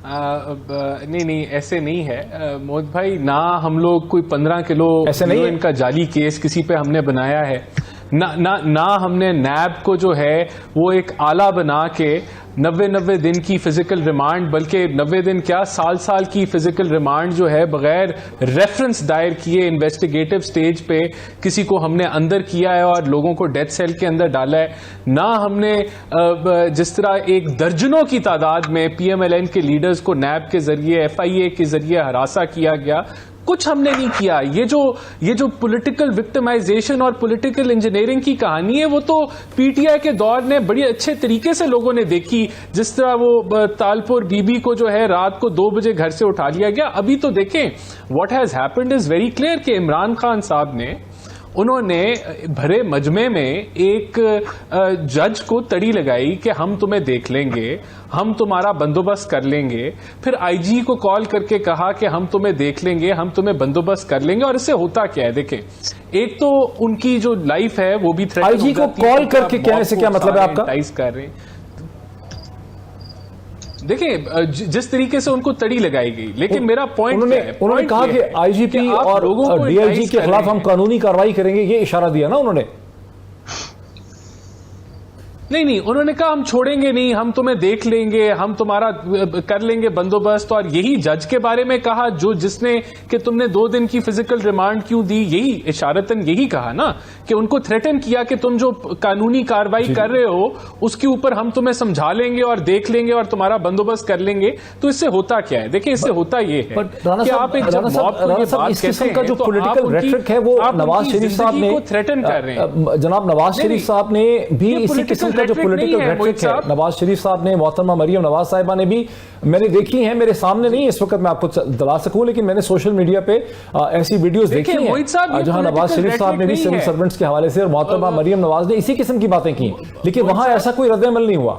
नहीं ऐसे नहीं है मोहित भाई, ना हम लोग कोई 15 किलो हीरोइन का जाली केस किसी पे हमने बनाया है, ना हमने नैब को जो है वो एक आला बना के 90 दिन की फिजिकल रिमांड, बल्कि 90 दिन क्या साल की फिजिकल रिमांड जो है बगैर रेफरेंस दायर किए इन्वेस्टिगेटिव स्टेज पे किसी को हमने अंदर किया है और लोगों को डेथ सेल के अंदर डाला है। ना हमने जिस तरह एक दर्जनों की तादाद में पीएमएलएन के लीडर्स को नैब के जरिए एफआईए के जरिए हरासा किया गया, कुछ हमने नहीं किया। ये जो पॉलिटिकल विक्टिमाइजेशन और पॉलिटिकल इंजीनियरिंग की कहानी है वो तो पीटीआई के दौर ने बड़ी अच्छे तरीके से लोगों ने देखी। जिस तरह वो तालपुर बीबी को जो है रात को 2 बजे घर से उठा लिया गया। अभी तो देखें what has happened is very clear कि इमरान खान साहब ने उन्होंने भरे मजमे में एक जज को तड़ी लगाई कि हम तुम्हें देख लेंगे, हम तुम्हारा बंदोबस्त कर लेंगे। फिर आईजी को कॉल करके कहा कि हम तुम्हें देख लेंगे, हम तुम्हें बंदोबस्त कर लेंगे। और इससे होता क्या है देखें, एक तो उनकी जो लाइफ है वो भी थ्रेट, आईजी को कॉल करके कहने से क्या मतलब है आपका? कर रहे हैं देखिए जिस तरीके से उनको तड़ी लगाई गई, लेकिन मेरा पॉइंट उन्होंने कहा कि आईजीपी और डीआईजी के खिलाफ हम कानूनी कार्रवाई करेंगे, ये इशारा दिया ना उन्होंने। नहीं उन्होंने कहा हम छोड़ेंगे नहीं, हम तुम्हें देख लेंगे, हम तुम्हारा कर लेंगे बंदोबस्त। और यही जज के बारे में कहा जिसने कि तुमने 2 दिन की फिजिकल रिमांड क्यों दी, यही इशारतन यही कहा ना कि उनको थ्रेटन किया कि तुम जो कानूनी कार्रवाई कर रहे हो उसके ऊपर हम तुम्हें समझा लेंगे और देख लेंगे और तुम्हारा बंदोबस्त कर लेंगे। तो इससे होता क्या है, देखिए इससे होता ये है कि आप एक इस किस्म का जो पॉलिटिकल रेटरिक है वो नवाज शरीफ साहब ने थ्रेटन कर रहे हैं। जनाब नवाज शरीफ साहब ने भी इसी किस्म जो पॉलिटिकल रेटरिक है, नवाज शरीफ साहब ने, मोहतरमा मरियम नवाज साहिबा ने भी, मैंने देखी है, मेरे सामने नहीं इस वक्त मैं आपको दिला सकूं, लेकिन मैंने सोशल मीडिया पे ऐसी वीडियोस देखी हैं जहां नवाज शरीफ साहब ने भी सिविल सर्वेंट्स के हवाले से और मोहतरमा मरियम नवाज ने इसी किस्म की बातें की, लेकिन वहां ऐसा कोई रद्द-ए-अमल नहीं हुआ।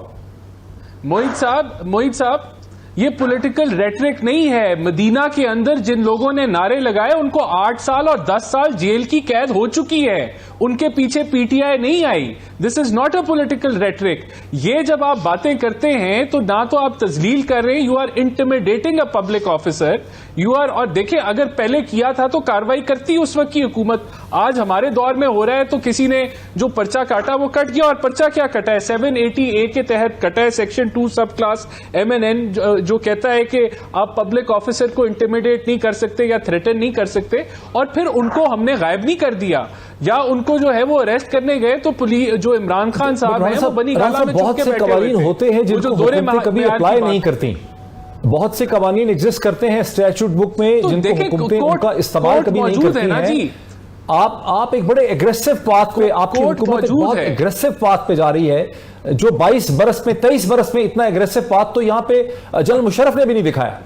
मोहित साहब ये पॉलिटिकल रेटरिक नहीं है। मदीना के अंदर जिन लोगों ने नारे लगाए उनको 8 साल और 10 साल जेल की कैद हो चुकी है, उनके पीछे पीटीआई नहीं आई। This is not a political rhetoric. ये जब आप बातें करते हैं तो ना तो आप तजलील कर रहे हैं, you are intimidating a public officer, you are. और देखिए अगर पहले किया था तो कार्रवाई करती उस वक्त की हुकूमत। आज हमारे दौर में हो रहा है तो किसी ने जो पर्चा काटा वो कट गया, और पर्चा क्या कटा है, 780A के तहत कटा है, सेक्शन 2 सब क्लास MNN जो कहता है कि आप पब्लिक ऑफिसर को इंटिमिडेट नहीं कर सकते या थ्रेटन नहीं कर सकते। और फिर उनको हमने गायब नहीं कर दिया या उनको जो है वो अरेस्ट करने गए तो पुलिस जो इमरान खान साहब हैं वो बनी गाला में बहुत से कवानीन होते हैं जिनको हुकूमतें कभी अप्लाई नहीं करती। बहुत से कवानीन एग्जिस्ट करते हैं स्टैट्यूट बुक में जिनको हुकूमतें उनका इस्तेमाल कभी नहीं करती हैं। आप एक बड़े एग्रेसिव पाथ पे, आपकी हुकूमत बहुत एग्रेसिव पाथ पे जा रही है, जो 22 बरस में 23 बरस में इतना एग्रेसिव पाथ तो यहां पे जनरल मुशर्रफ ने भी नहीं दिखाया।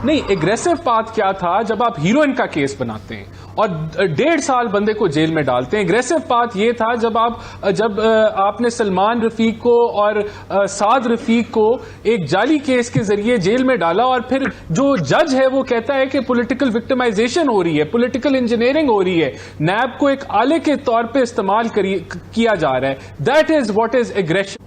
नहीं, एग्रेसिव पाथ क्या था जब आप हीरोइन का केस बनाते हैं और 1.5 साल बंदे को जेल में डालते हैं। एग्रेसिव पाथ ये था जब आपने सलमान रफीक को और साद रफीक को एक जाली केस के जरिए जेल में डाला और फिर जो जज है वो कहता है कि पॉलिटिकल विक्टिमाइजेशन हो रही है, पॉलिटिकल इंजीनियरिंग हो रही है, नैब को एक आले के तौर पे इस्तेमाल किया जा रहा है। That is what is aggression.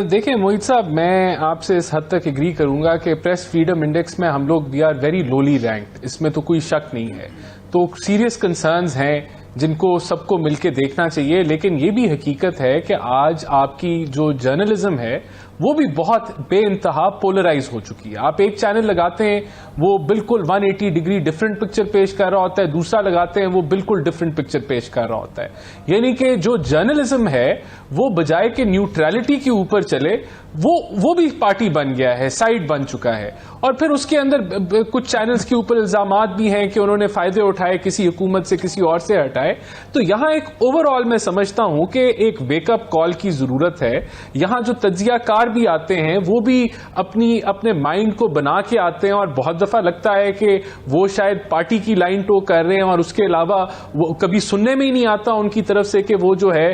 देखिए मोहित साहब, मैं आपसे इस हद तक एग्री करूंगा कि प्रेस फ्रीडम इंडेक्स में हम लोग we are very lowly ranked, इसमें तो कोई शक नहीं है। तो सीरियस कंसर्न्स हैं जिनको सबको मिलकर देखना चाहिए, लेकिन ये भी हकीकत है कि आज आपकी जो जर्नलिज्म है वो भी बहुत बेइंतहा पोलराइज हो चुकी है। आप एक चैनल लगाते हैं वो बिल्कुल 180 डिग्री डिफरेंट पिक्चर पेश कर रहा होता है, दूसरा लगाते हैं वो बिल्कुल डिफरेंट पिक्चर पेश कर रहा होता है। यानी कि जो जर्नलिज्म है वो बजाय के न्यूट्रलिटी के ऊपर चले वो भी पार्टी बन गया है, साइड बन चुका है। और फिर उसके अंदर कुछ चैनल्स के ऊपर इल्जामात भी हैं कि उन्होंने फायदे उठाए किसी हुकूमत से, किसी और से हटाए। तो यहां एक ओवरऑल मैं समझता हूं कि एक वेकअप कॉल की जरूरत है। यहां जो तज्जियाकार बाहर भी आते हैं वो भी अपने माइंड को बना के आते हैं, और बहुत दफा लगता है कि वो शायद पार्टी की लाइन टो कर रहे हैं, और उसके अलावा वो कभी सुनने में ही नहीं आता उनकी तरफ से कि वो जो है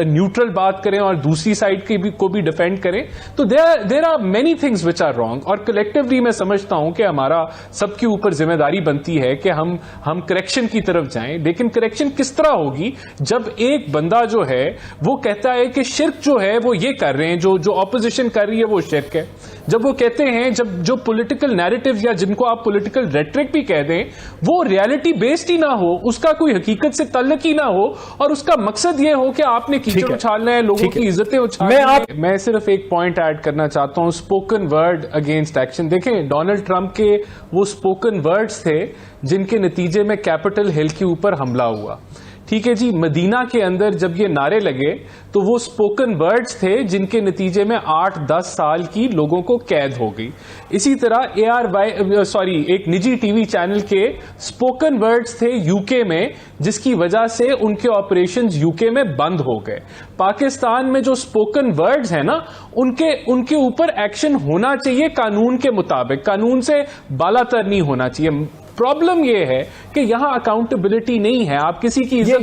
न्यूट्रल बात करें और दूसरी साइड को भी डिफेंड करें। तो there are many things which are wrong, और कलेक्टिवली मैं समझता हूं कि हमारा सबके ऊपर जिम्मेदारी बनती है कि हम करेक्शन की तरफ जाएं। लेकिन करेक्शन किस तरह होगी जब एक बंदा जो है वो कहता है कि शिर्क जो है वो ये कर रहे हैं, जो ऑपोजिशन कर रही है वो शिर्क है। जब वो कहते हैं, जब जो पॉलिटिकल नैरेटिव या जिनको आप पॉलिटिकल रेटरिक भी कह दें वो रियलिटी बेस्ड ही ना हो, उसका कोई हकीकत से तल्लुक ही ना हो, और उसका मकसद ये हो कि आपने कीचड़ उछालना है, लोगों की इज्जतें उछालना है। मैं सिर्फ एक पॉइंट ऐड करना चाहता हूं, स्पोकन वर्ड अगेंस्ट एक्शन। देखें, डोनाल्ड ट्रंप के वो स्पोकन वर्ड्स थे जिनके नतीजे में कैपिटल हिल के ऊपर हमला हुआ। ठीक है जी, मदीना के अंदर जब ये नारे लगे तो वो स्पोकन वर्ड्स थे जिनके नतीजे में 8-10 साल की लोगों को कैद हो गई। इसी तरह एक निजी टीवी चैनल के स्पोकन वर्ड्स थे यूके में, जिसकी वजह से उनके ऑपरेशंस यूके में बंद हो गए। पाकिस्तान में जो स्पोकन वर्ड्स हैं ना, उनके ऊपर एक्शन होना चाहिए कानून के मुताबिक, कानून से बालातर नहीं होना चाहिए। प्रॉब्लम यह है कि यहां अकाउंटेबिलिटी नहीं है। आप किसी की इज्जत